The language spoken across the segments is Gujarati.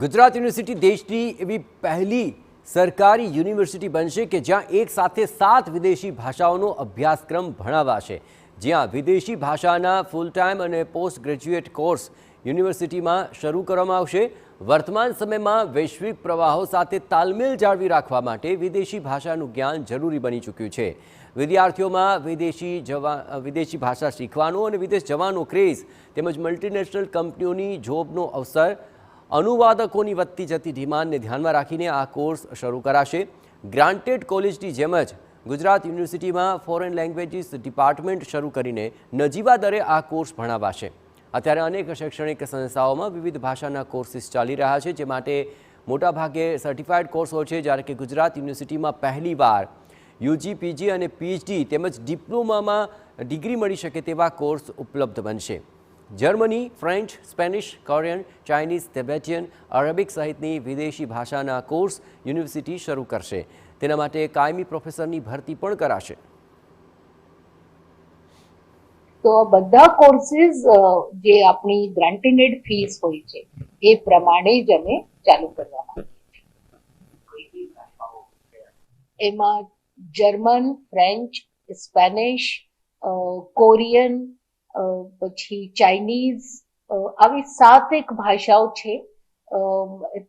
ગુજરાત યુનિવર્સિટી દેશની એવી પહેલી સરકારી યુનિવર્સિટી બનશે કે જ્યાં એક સાથે 7 વિદેશી ભાષાઓનો અભ્યાસક્રમ ભણાવાશે। જ્યાં વિદેશી ભાષાના ફૂલ ટાઈમ અને પોસ્ટ ગ્રેજ્યુએટ કોર્સ યુનિવર્સિટીમાં શરૂ કરવામાં આવશે। વર્તમાન સમયમાં વૈશ્વિક પ્રવાહો સાથે તાલમેલ જાળવી રાખવા માટે વિદેશી ભાષાનું જ્ઞાન જરૂરી બની ચૂક્યું છે। વિદ્યાર્થીઓમાં વિદેશી ભાષા શીખવાનો અને વિદેશ જવાનો ક્રેઝ તેમજ મલ્ટીનેશનલ કંપનીઓની જોબનો અવસર अनुवादकों की વધતી જતી ડિમાન્ડને ધ્યાનમાં રાખીને આ કોર્સ શરૂ કરાશે। ગ્રાન્ટેડ કોલેજની જેમ જ ગુજરાત યુનિવર્સિટીમાં ફોરેન લેંગ્વેજીસ ડિપાર્ટમેન્ટ શરૂ કરીને નજીવા દરે આ કોર્સ ભણાવાશે। અત્યારે અનેક શૈક્ષણિક સંસ્થાઓમાં વિવિધ ભાષાના કોર્સિસ ચાલી રહ્યા છે, જે માટે મોટાભાગે સર્ટિફાઈડ કોર્સ હોય છે, જ્યારે કે ગુજરાત યુનિવર્સિટીમાં પહેલીવાર યુજી, પીજી અને પીએચડી તેમજ ડિપ્લોમામાં ડિગ્રી મળી શકે તેવા કોર્સ ઉપલબ્ધ બનશે। Germany, French, Spanish, Korean, Chinese, Tibetan, Arabic સહિતની વિદેશી ભાષાના કોર્સ યુનિવર્સિટી શરૂ કરશે। તેના માટે કાયમી પ્રોફેસરની ભરતી પણ કરાશે। તો બધા કોર્સીસ જે આપણી ગ્રાન્ટેડ ફીસ હોય છે એ પ્રમાણે જ અમે ચાલુ કરવા માંગીએ છીએ। એમાં જર્મન, ફ્રેન્ચ, સ્પેનિશ, કોરિયન, પછી ચાઇનીઝ, આવી 7 ભાષાઓ છે।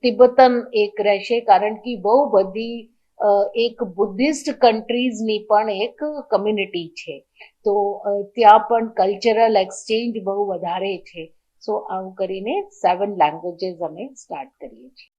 તિબેટન એક રહેશે, કારણ કે બહુ બધી એક બુદ્ધિસ્ટ કન્ટ્રીઝની પણ એક કમ્યુનિટી છે, તો ત્યાં પણ કલ્ચરલ એક્સચેન્જ બહુ વધારે છે। સો આવું કરીને 7 લેંગ્વેજીસ અમે સ્ટાર્ટ કરીએ છીએ।